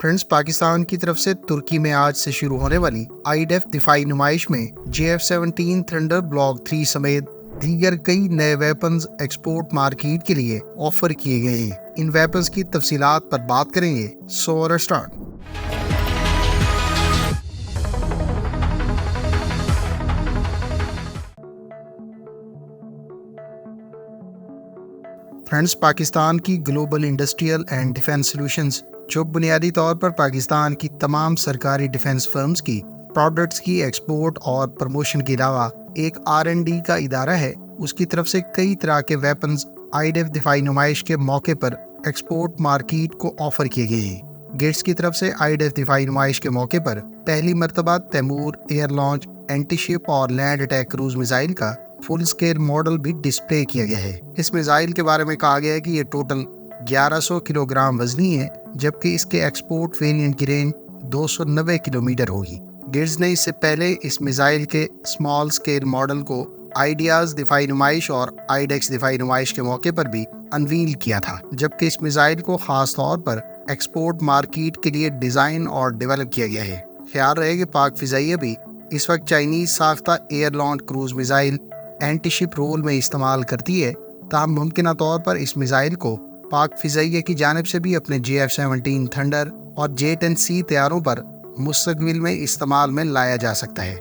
Friends, Pakistan کی طرف سے ترکی میں آج سے شروع ہونے والی IDF دفاعی نمائش میں JF-17 تھنڈر بلاک 3 سمیت دیگر کئی نئے ویپنز ایکسپورٹ مارکیٹ کے لیے آفر کیے گئے ہیں۔ ان ویپنز کی تفصیلات پر بات کریں گے۔ اسٹارٹ۔ فرینڈز، پاکستان کی global industrial and defence solutions, جو بنیادی طور پر پاکستان کی تمام سرکاری ڈیفنس فرمز کی پروڈکٹس کی ایکسپورٹ اور پروموشن کے علاوہ ایک R&D کا ادارہ ہے، اس کی طرف سے کئی طرح کے ویپنز IDF دفاعی نمائش کے موقع پر ایکسپورٹ مارکیٹ کو آفر کیے گئے ہیں۔ گیٹس کی طرف سے IDF دفاعی نمائش کے موقع پر پہلی مرتبہ تیمور ایئر لانچ اینٹی شپ اور لینڈ اٹیک کروز میزائل کا فل اسکیل ماڈل بھی ڈسپلے کیا گیا ہے۔ اس میزائل کے بارے میں کہا گیا ہے کہ یہ ٹوٹل 1100 کلو گرام وزنی ہے، جبکہ اس کے ایکسپورٹ ویریئنٹ کی رینج 290 کلومیٹر ہوگی۔ گیٹس نے اس سے پہلے اس میزائل کے اسمال اسکیل ماڈل کو آئیڈیاز دفاعی نمائش اور IDEX دفاعی نمائش کے موقع پر بھی انویل کیا تھا، جبکہ اس میزائل کو خاص طور پر ایکسپورٹ مارکیٹ کے لیے ڈیزائن اور ڈیولپ کیا گیا ہے۔ خیال رہے کہ پاک فضائیہ بھی اس وقت چائنیز ساختہ air launch cruise missile anti ship role میں استعمال کرتی ہے، تاہم ممکنہ طور پر اس میزائل کو پاک فضائیہ کی جانب سے بھی اپنے JF-17 تھنڈر اور J-10C طیاروں پر مستقبل میں استعمال میں لایا جا سکتا ہے۔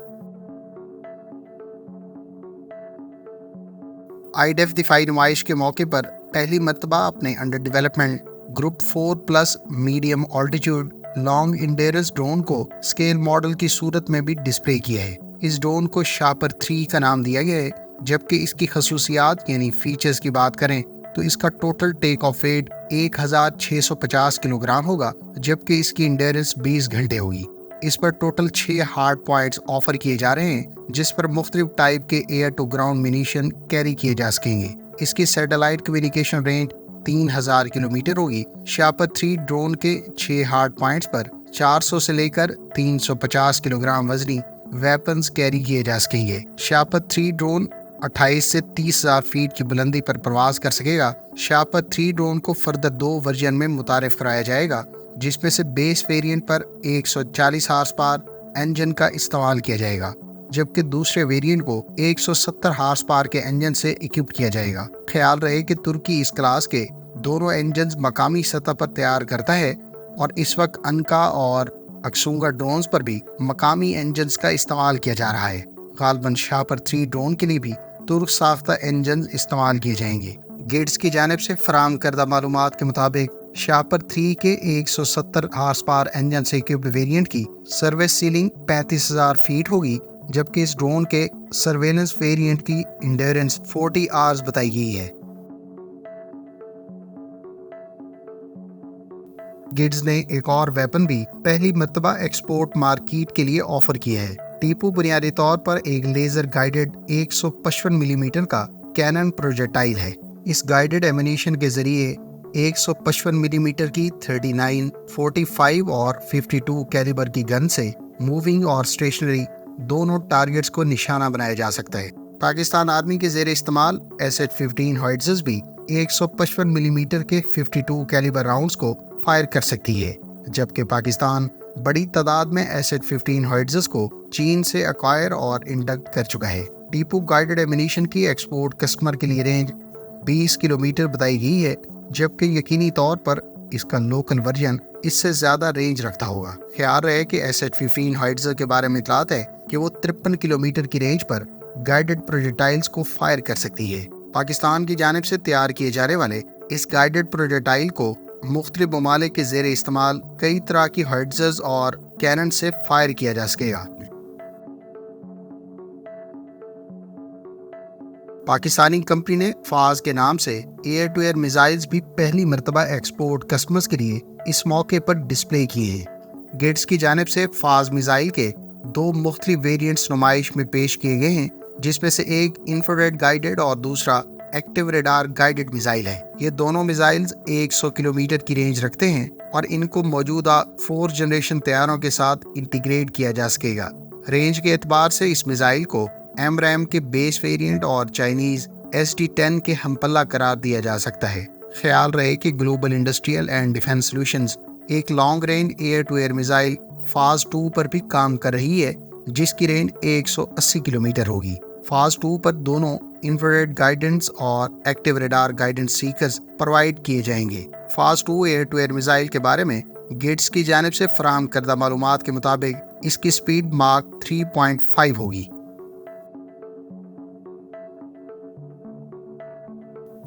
IDF دفاعی نمائش کے موقع پر پہلی مرتبہ اپنے under development group 4+ medium altitude long endurance drone کو اسکیل ماڈل کی صورت میں بھی ڈسپلے کیا ہے۔ اس ڈرون کو شاپر 3 کا نام دیا گیا ہے، جبکہ اس کی خصوصیات یعنی فیچرز کی بات کریں تو اس کا total take off weight 1650 kilogram ہوگا، جبکہ اس کی انڈیرنس 20 گھنٹے ہوگی۔ اس پر ٹوٹل 6 ہارڈ پوائنٹس آفر کیے جا رہے ہیں، جس پر مختلف ٹائپ کے air to ground munition carry کیے جا سکیں گے۔ اس کی سیٹلائٹ کمیونیکیشن رینج 3000 کلومیٹر ہوگی۔ شاپر 3 ڈرون کے 6 ہارڈ پوائنٹس پر 400 سے لے کر 350 کلو گرام وزنی ویپنز کیری کیے جا سکیں گے۔ شاپر 3 ڈرون 28 سے 30,000 فیٹ کی بلندی پر پرواز کر سکے گا۔ شاپر 3 ڈرون کو فردر 2 ورژن میں متعارف کرایا جائے گا، جس میں سے بیس ویریئنٹ پر 140 ہارس پاور انجن کا استعمال کیا جائے گا، جبکہ دوسرے ویریئنٹ کو 170 ہارس پاور کے انجن سے اکوپ کیا جائے گا۔ خیال رہے کہ ترکی اس کلاس کے دونوں انجنز مقامی سطح پر تیار کرتا ہے اور اس وقت انکا اور اکسونگا ڈرونز پر بھی مقامی انجنز کا استعمال کیا جا رہا ہے۔ غالباً شاپر 3 ڈرون کے لیے بھی ترک ساختہ انجنز استعمال کیے جائیں گے۔ گیٹس کی جانب سے فراہم کردہ معلومات کے مطابق شاپر 3 کے 170 ہارس پاور انجن سے اکوپڈ ویریئنٹ کی سروس سیلنگ 35,000 فیٹ ہوگی، جبکہ اس ڈرون کے سرویلنس ویریئنٹ کی انڈیرنس 40 آورز بتائی گئی ہے۔ گیٹس نے ایک اور ویپن بھی پہلی مرتبہ ایکسپورٹ مارکیٹ کے لیے آفر کیا ہے۔ ٹیپو بنیادی طور پر ایک لیزر گائیڈڈ 155 ملی میٹر کا کینن پروجیکٹائل ہے۔ اس گائیڈڈ ایمونیشن کے ذریعے 155 ملی میٹر کی 39، 45 اور 52 کیلیبر کی گن سے موونگ اور اسٹیشنری دونوں ٹارگٹس کو نشانہ بنایا جا سکتا ہے۔ پاکستان آرمی کے زیر استعمال Asset-15 ہوائٹزز بھی 155 ملی میٹر کے 52 کیلیبر راؤنڈز کو فائر کر سکتی ہے، جبکہ پاکستان بڑی تعداد میں Asset-15 ہوائٹزز کو چین سے ایکوائر اور انڈکٹ کر چکا ہے۔ ٹیپو گائیڈڈ ایمونیشن کی ایکسپورٹ کسٹمر کے لیے رینج 20 کلومیٹر بتائی گئی ہے، جبکہ یقینی طور پر اس کا لوکل ورژن اس سے زیادہ رینج رکھتا ہوگا۔ خیال رہے کہ Asset-15 ہوائٹزر کے بارے میں اطلاعات ہے کہ وہ 53 کلومیٹر کی رینج پر گائیڈڈ پروجیکٹائلز کو فائر کر سکتی ہے۔ پاکستان کی جانب سے تیار کیے جانے والے اس گائیڈڈ پروجیکٹائل کو مختلف ممالک کے زیر استعمال کئی طرح کی ہوائٹزرز اور کینن سے فائر کیا جا سکے گا۔ پاکستانی کمپنی نے فاز کے نام سے ایئر ٹو ایئر میزائلز بھی پہلی مرتبہ ایکسپورٹ کسٹمرز کے لیے اس موقع پر ڈسپلے کیے ہیں۔ گیٹس کی جانب سے فاز میزائل کے 2 مختلف ویریئنٹس نمائش میں پیش کیے گئے ہیں، جس میں سے ایک انفراریڈ گائیڈڈ اور دوسرا ایکٹیو ریڈار گائیڈڈ میزائل ہے۔ یہ دونوں میزائلز 100 کلومیٹر کی رینج رکھتے ہیں اور ان کو موجودہ 4 جنریشن طیاروں کے ساتھ انٹیگریٹ کیا جا سکے گا۔ رینج کے اعتبار سے اس میزائل کو AMRAAM کے بیس ویریئنٹ اور چائنیز SD-10 کے ہم پلہ قرار دیا جا سکتا ہے۔ خیال رہے کہ global industrial and defence solutions ایک long range air to air missile phase 2 پر بھی کام کر رہی ہے جس کی رینج 180 کلومیٹر ہوگی۔ فاز 2 پر دونوں انفراریڈ گائیڈنس اور active radar guidance seekers provide کیے جائیں گے۔ فاز 2 ایئر ٹو ایئر میزائل کے بارے میں گیٹس کی جانب سے فراہم کردہ معلومات کے مطابق اس کی سپیڈ ماک 3.5 ہوگی۔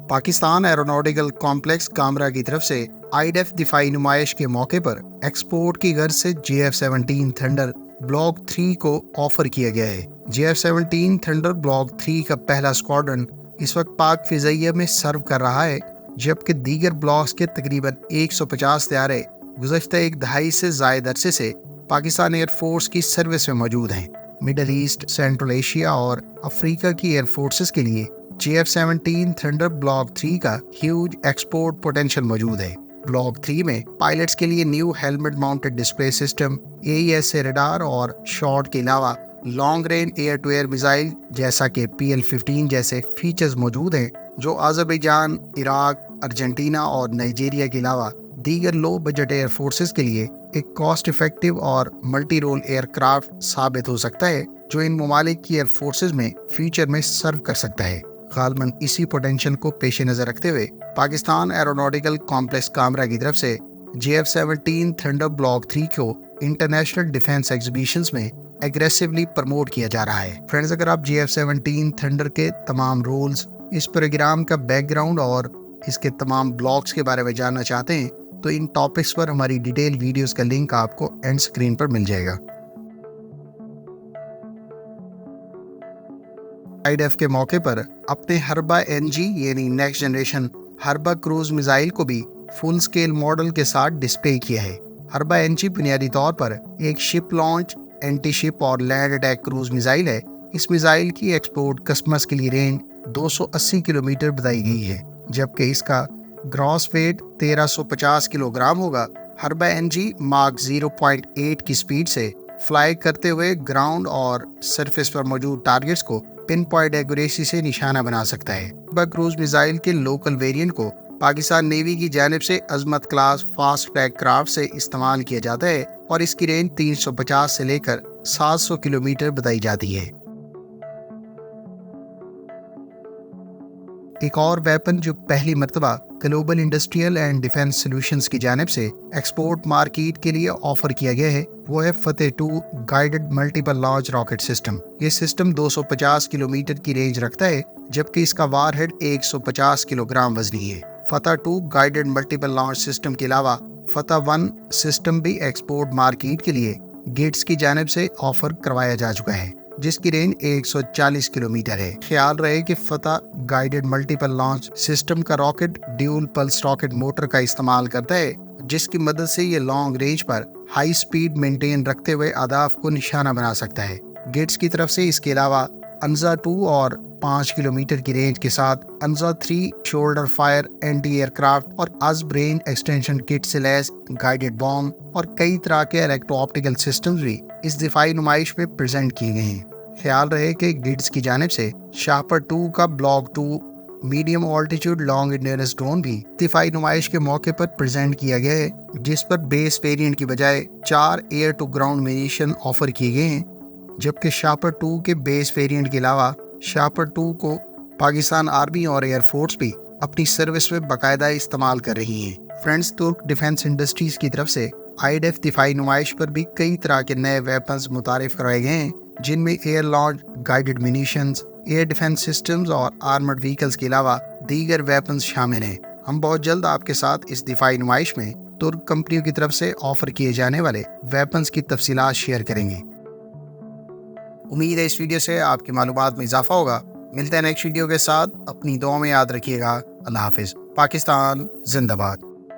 پاکستان ایروناٹیکل کمپلیکس کامرا کی طرف سے IDF دفاعی نمائش کے موقع پر ایکسپورٹ کی غرض سے JF-17 تھنڈر بلاک 3 کو آفر کیا گیا ہے۔ JF-17 تھنڈر بلاک 3 کا پہلا اسکواڈرن اس وقت پاک فضائیہ میں سرو کر رہا ہے، جبکہ دیگر بلاکس کے تقریباً 150 طیارے گزشتہ ایک دہائی سے زائد عرصے سے پاکستان ایئر فورس کی سروس میں موجود ہیں۔ مڈل ایسٹ، سینٹرل ایشیا اور افریقہ کی ایئر فورسز کے لیے JF-17 تھنڈر بلاک 3 کا ہیوج ایکسپورٹ پوٹینشل موجود ہے۔ بلاک 3 میں پائلٹس کے لیے new helmet mounted display system, AESA radar اور شارٹ کے علاوہ long range air to air missile جیسا کہ PL-15 جیسے فیچرز موجود ہیں، جو آذربائیجان، عراق، ارجنٹینا اور نائجیریا کے علاوہ دیگر لو بجٹ ایئر فورسز کے لیے ایک کاسٹ افیکٹو اور ملٹی رول ایئر کرافٹ ثابت ہو سکتا ہے، جو ان ممالک کی ایئر فورسز میں فیوچر میں سرو کر سکتا ہے۔ غالباً اسی پوٹینشل کو پیش نظر رکھتے ہوئے پاکستان ایروناٹیکل کمپلیکس کامرا کی طرف سے JF-17 تھنڈر بلاک 3 کو انٹرنیشنل ڈیفینس ایگزیبیشنز میں ایگریسولی پروموٹ کیا جا رہا ہے۔ فرینڈز، اگر آپ JF-17 تھنڈر کے تمام رولز، اس پروگرام کا بیک گراؤنڈ اور اس کے تمام بلاکس کے بارے میں جاننا چاہتے ہیں تو ان ٹاپکس پر ہماری ڈیٹیل ویڈیوز کا لنک آپ کو اینڈ اسکرین پر مل جائے گا۔ IDF کے موقع پر اپنے ہربا NG یعنی نیکسٹ جنریشن ہربا کروز میزائل کو بھی فل سکیل ماڈل کے ساتھ ڈسپلے کیا ہے۔ ہربا NG بنیادی طور پر ایک شپ لانچ، اینٹی شپ اور لینڈ اٹیک کروز میزائل ہے۔ اس میزائل کی ایکسپورٹ کسٹمرز کے لیے رینج 280 کلومیٹر بتائی گئی ہے، جبکہ اس کا گراس ویٹ 1350 کلو گرام ہوگا۔ ہربا NG ماک 0.8 کی سپیڈ سے فلائی کرتے ہوئے گراؤنڈ اور سرفیس پر موجود ٹارگٹس کو پن پوائنٹ ایکوریسی سے نشانہ بنا سکتا ہے۔ ہربا کروز میزائل کے لوکل ویرینٹ کو پاکستان نیوی کی جانب سے عظمت کلاس فاسٹ ٹریک کرافٹ سے استعمال کیا جاتا ہے اور اس کی رینج 350 سے لے کر 700 کلومیٹر بتائی جاتی ہے۔ ایک اور ویپن جو پہلی مرتبہ global industrial and defence solutions کی جانب سے ایکسپورٹ مارکیٹ کے لیے آفر کیا گیا ہے، وہ ہے فتح 2 guided multiple launch rocket system. یہ سسٹم 250 کلومیٹر کی رینج رکھتا ہے، جبکہ اس کا وار ہیڈ 150 کلو گرام وزنی ہے۔ فتح 2 گائیڈڈ ملٹیپل لانچ سسٹم کے علاوہ فتح 1 سسٹم بھی ایکسپورٹ مارکیٹ کے لیے گیٹس کی جانب سے آفر کروایا جا چکا ہے، جس کی رینج 140 کلومیٹر ہے۔ خیال رہے کہ Fatah guided multiple launch system کا rocket dual pulse rocket motor کا استعمال کرتا ہے، جس کی مدد سے یہ لانگ رینج پر ہائی سپیڈ مینٹین رکھتے ہوئے اہداف کو نشانہ بنا سکتا ہے۔ گیٹس کی طرف سے اس کے علاوہ انزا 2 اور 5 کلومیٹر کی رینج کے ساتھ انزا 3 شولڈر فائر اینٹی ایئر کرافٹ اور ازب رینج ایکسٹینشن کٹ سے لیس گائیڈڈ بام اور کئی طرح کے الیکٹرو آپٹیکل سسٹمز بھی اس دفاعی نمائش میں پریزنٹ کیے گئے ہیں۔ خیال رہے کہ گیٹس کی جانب سے شاپر 2 کا block 2 medium altitude long endurance drone بھی دفاعی نمائش کے موقع پر پریزنٹ کیا گیا ہے، جس پر بیس ویریئنٹ کی بجائے 4 ایئر ٹو گراؤنڈ مینیشن آفر کیے گئے ہیں، جبکہ شاپر 2 کے بیس ویریئنٹ کے علاوہ شاپر 2 کو پاکستان آرمی اور ایئر فورس بھی اپنی سروس میں باقاعدہ استعمال کر رہی ہیں۔ فرینڈز، ترک ڈیفینس انڈسٹریز کی طرف سے IDF دفاعی نمائش پر بھی کئی طرح کے نئے ویپنز متعارف کروائے گئے ہیں، جن میں air launch guided munitions, air defence systems اور آرمرڈ وہیکلز کے علاوہ دیگر ویپنز شامل ہیں۔ ہم بہت جلد آپ کے ساتھ اس دفاعی نمائش میں ترک کمپنیوں کی طرف سے آفر کیے جانے والے ویپنز کی تفصیلات شیئر کریں گے۔ امید ہے اس ویڈیو سے آپ کی معلومات میں اضافہ ہوگا۔ ملتے ہیں نیکسٹ ویڈیو کے ساتھ، اپنی دعاؤں میں یاد رکھیے گا۔ اللہ حافظ۔ پاکستان زندہ باد۔